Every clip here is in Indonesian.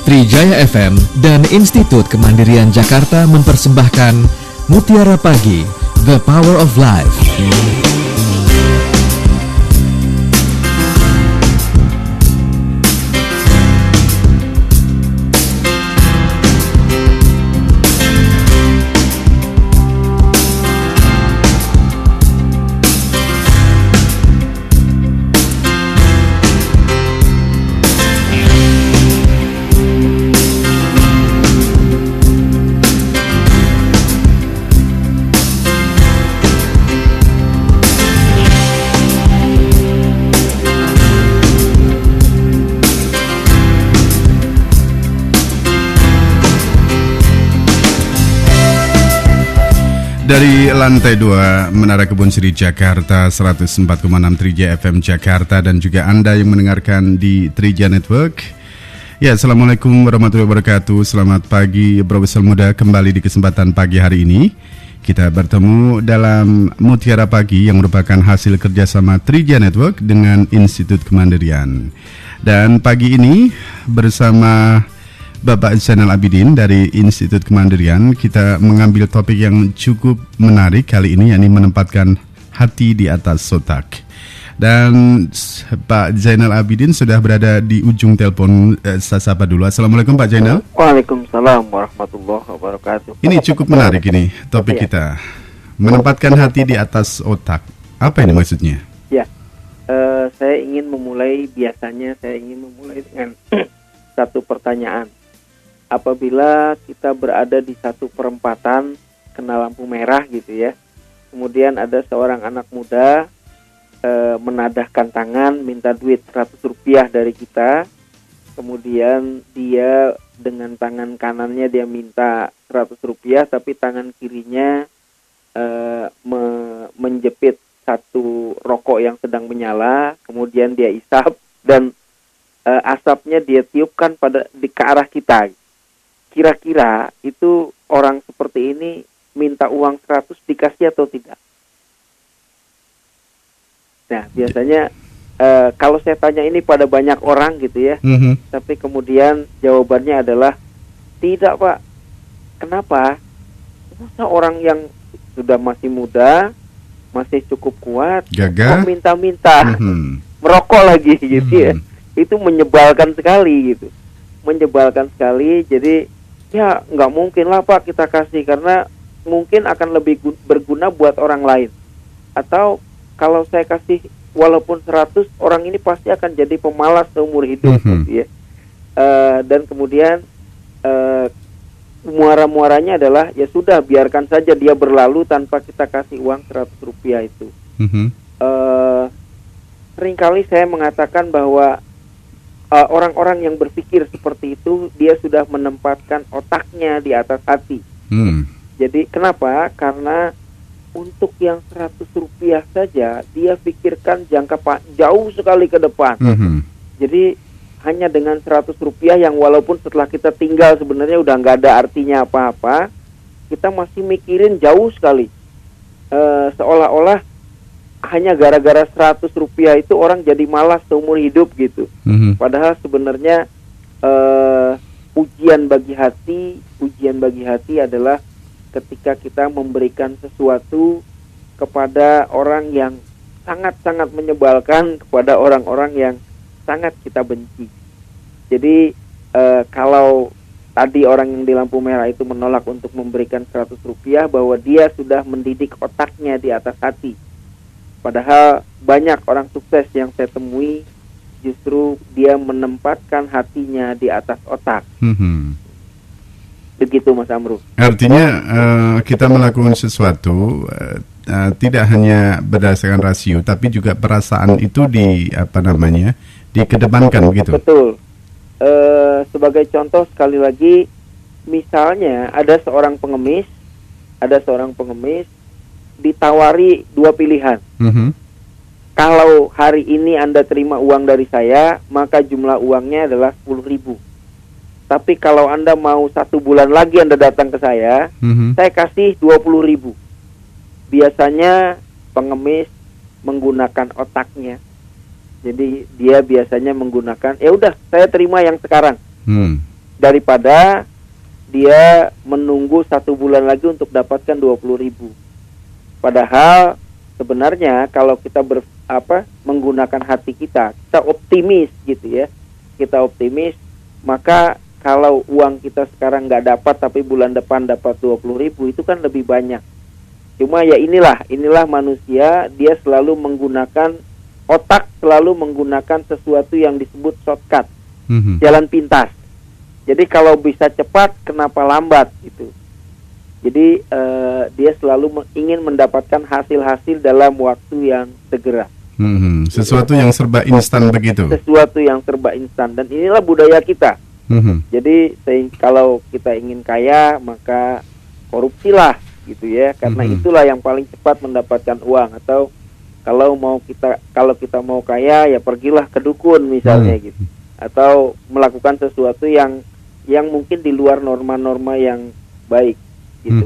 Trijaya FM dan Institut Kemandirian Jakarta mempersembahkan Mutiara Pagi, The Power of Life. Dari lantai 2 Menara Kebun Siri Jakarta 104,6 Trijaya FM Jakarta dan juga Anda yang mendengarkan di Trijaya Network. Ya, Assalamualaikum warahmatullahi wabarakatuh. Selamat pagi Bro Besar Muda. Kembali di kesempatan pagi hari ini kita bertemu dalam Mutiara Pagi yang merupakan hasil kerjasama Trijaya Network dengan Institut Kemandirian. Dan pagi ini bersama Bapak Zainal Abidin dari Institut Kemandirian, kita mengambil topik yang cukup menarik kali ini, yakni menempatkan hati di atas otak. Dan Pak Zainal Abidin sudah berada di ujung telepon. Saya sapa dulu. Assalamualaikum Pak Zainal. Waalaikumsalam warahmatullahi wabarakatuh. Ini cukup menarik ini topik kita, menempatkan hati di atas otak. Apa ini maksudnya? Ya, saya ingin memulai dengan satu pertanyaan. Apabila kita berada di satu perempatan kena lampu merah gitu ya, kemudian ada seorang anak muda menadahkan tangan minta duit 100 rupiah dari kita, kemudian dia dengan tangan kanannya dia minta 100 rupiah tapi tangan kirinya menjepit satu rokok yang sedang menyala, kemudian dia isap dan asapnya dia tiupkan ke arah kita. Kira-kira itu orang seperti ini minta uang 100 dikasih atau tidak? Nah, biasanya kalau saya tanya ini pada banyak orang gitu ya, tapi kemudian jawabannya adalah tidak, Pak. Kenapa? Masa orang yang sudah masih muda, masih cukup kuat, kok minta-minta, merokok lagi gitu ya. Itu menyebalkan sekali gitu. Menyebalkan sekali, jadi ya nggak mungkin lah Pak kita kasih, karena mungkin akan lebih berguna buat orang lain. Atau kalau saya kasih walaupun 100, orang ini pasti akan jadi pemalas seumur hidup gitu ya. Dan kemudian muara-muaranya adalah ya sudah biarkan saja dia berlalu tanpa kita kasih uang 100 rupiah itu. Seringkali saya mengatakan bahwa orang-orang yang berpikir seperti itu, dia sudah menempatkan otaknya di atas hati. Jadi kenapa? Karena untuk yang 100 rupiah saja, dia pikirkan jangka jauh sekali ke depan. Jadi hanya dengan 100 rupiah yang walaupun setelah kita tinggal sebenarnya udah nggak ada artinya apa-apa, kita masih mikirin jauh sekali. Seolah-olah hanya gara-gara 100 rupiah itu orang jadi malas seumur hidup gitu. Padahal sebenarnya ujian bagi hati adalah ketika kita memberikan sesuatu kepada orang yang sangat-sangat menyebalkan, kepada orang-orang yang sangat kita benci. Jadi kalau tadi orang yang di lampu merah itu menolak untuk memberikan 100 rupiah, bahwa dia sudah mendidik otaknya di atas hati. Padahal banyak orang sukses yang saya temui justru dia menempatkan hatinya di atas otak. Begitu Mas Amru. Artinya kita melakukan sesuatu tidak hanya berdasarkan rasio, tapi juga perasaan itu dikedepankan begitu. Betul. Sebagai contoh sekali lagi, misalnya ada seorang pengemis ditawari 2 pilihan. Kalau hari ini Anda terima uang dari saya, maka jumlah uangnya adalah 10.000. Tapi kalau Anda mau 1 bulan lagi Anda datang ke saya, saya kasih 20.000. Biasanya pengemis menggunakan otaknya. Jadi dia biasanya menggunakan, ya udah saya terima yang sekarang. daripada dia menunggu 1 bulan lagi untuk dapatkan 20.000. Padahal sebenarnya kalau kita menggunakan hati kita optimis gitu ya, kita optimis, maka kalau uang kita sekarang nggak dapat tapi bulan depan dapat 20.000, itu kan lebih banyak. Cuma ya inilah manusia, dia selalu menggunakan otak, selalu menggunakan sesuatu yang disebut shortcut, jalan pintas. Jadi kalau bisa cepat, kenapa lambat gitu. Jadi dia selalu ingin mendapatkan hasil-hasil dalam waktu yang segera. Sesuatu yang serba instan begitu. Sesuatu yang serba instan, dan inilah budaya kita. Jadi kalau kita ingin kaya, maka korupsilah gitu ya, karena itulah yang paling cepat mendapatkan uang. Atau kalau kita mau kaya, ya pergilah ke dukun misalnya gitu. Atau melakukan sesuatu yang mungkin di luar norma-norma yang baik gitu.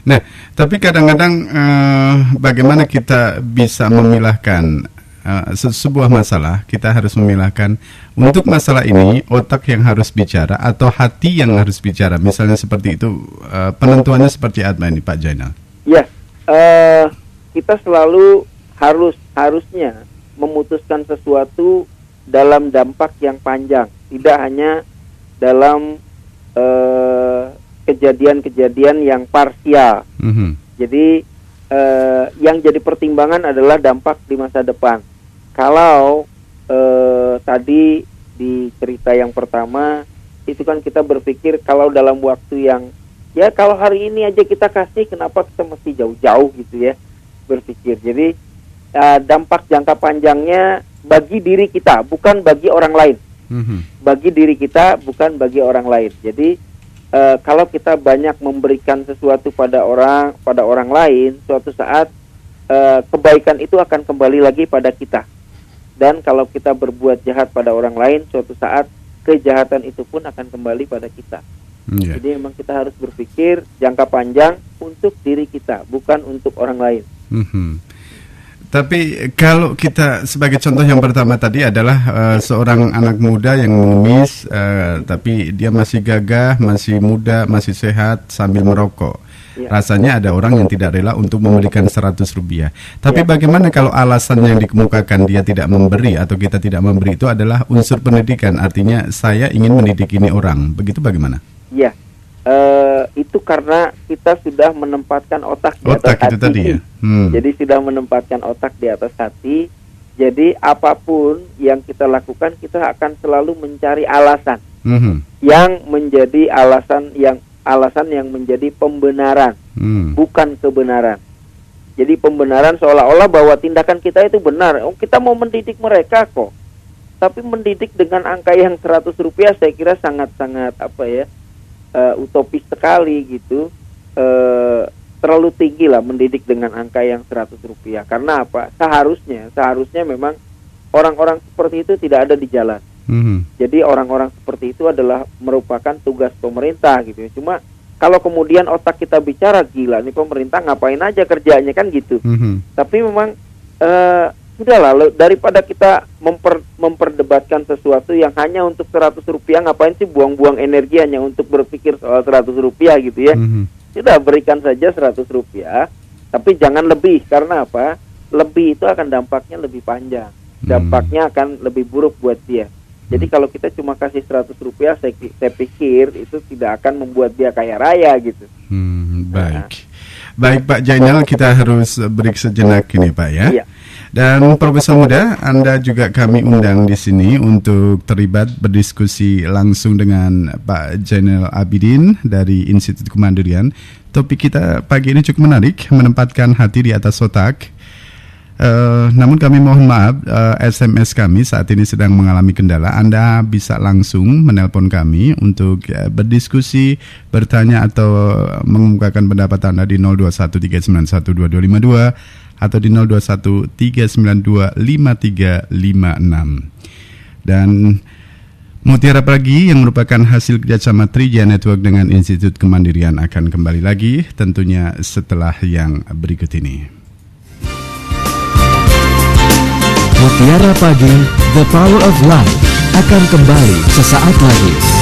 Nah, tapi kadang-kadang bagaimana kita bisa memilahkan sebuah masalah, kita harus memilahkan untuk masalah ini otak yang harus bicara atau hati yang harus bicara, misalnya seperti itu. Penentuannya seperti apa ini Pak Jainal? Ya, kita selalu harusnya memutuskan sesuatu dalam dampak yang panjang, tidak hanya dalam kejadian-kejadian yang parsial. Jadi yang jadi pertimbangan adalah dampak di masa depan. Kalau tadi di cerita yang pertama itu kan kita berpikir kalau dalam waktu yang, ya kalau hari ini aja kita kasih, kenapa kita mesti jauh-jauh gitu ya berpikir. Jadi dampak jangka panjangnya bagi diri kita, bukan bagi orang lain. Bagi diri kita, bukan bagi orang lain. Jadi kalau kita banyak memberikan sesuatu pada orang lain, suatu saat kebaikan itu akan kembali lagi pada kita. Dan kalau kita berbuat jahat pada orang lain, suatu saat kejahatan itu pun akan kembali pada kita. Jadi memang kita harus berpikir jangka panjang untuk diri kita, bukan untuk orang lain. Tapi kalau kita sebagai contoh yang pertama tadi adalah seorang anak muda yang mengemis, tapi dia masih gagah, masih muda, masih sehat sambil merokok. Rasanya ada orang yang tidak rela untuk memberikan 100 rupiah. Tapi bagaimana kalau alasan yang dikemukakan dia tidak memberi atau kita tidak memberi itu adalah unsur pendidikan, artinya saya ingin mendidik ini orang, begitu bagaimana? Iya. Itu karena kita sudah menempatkan otak di atas hati. Tadi ya? Jadi sudah menempatkan otak di atas hati. Jadi apapun yang kita lakukan, kita akan selalu mencari alasan yang menjadi alasan yang menjadi pembenaran, bukan kebenaran. Jadi pembenaran seolah-olah bahwa tindakan kita itu benar. Kita mau mendidik mereka kok. Tapi mendidik dengan angka yang 100 rupiah saya kira sangat-sangat utopis sekali gitu. Terlalu tinggi lah mendidik dengan angka yang 100 rupiah. Karena apa? Seharusnya memang orang-orang seperti itu tidak ada di jalan. Jadi orang-orang seperti itu adalah merupakan tugas pemerintah gitu. Cuma kalau kemudian otak kita bicara, gila nih pemerintah ngapain aja kerjanya kan gitu. Tapi memang sudahlah, daripada kita memperdebatkan sesuatu yang hanya untuk 100 rupiah, ngapain sih buang-buang energi hanya untuk berpikir soal 100 rupiah gitu ya. Sudah, berikan saja 100 rupiah, tapi jangan lebih. Karena apa? Lebih itu akan dampaknya lebih panjang. Dampaknya akan lebih buruk buat dia. Jadi kalau kita cuma kasih 100 rupiah, saya pikir itu tidak akan membuat dia kaya raya gitu. Baik Pak Jainal, kita harus break sejenak ini Pak ya. Iya. Dan Profesor Muda, Anda juga kami undang di sini untuk terlibat berdiskusi langsung dengan Pak Jainal Abidin dari Institut Kemandirian. Topik kita pagi ini cukup menarik, menempatkan hati di atas otak. Namun kami mohon maaf, SMS kami saat ini sedang mengalami kendala. Anda bisa langsung menelpon kami untuk berdiskusi, bertanya atau mengemukakan pendapat Anda di 0213912252 atau di 0213925356. Dan Mutiara Pagi yang merupakan hasil kerjasama Trija Network dengan Institut Kemandirian akan kembali lagi tentunya setelah yang berikut ini. Mutiara Pagi, The Power of Life akan kembali sesaat lagi.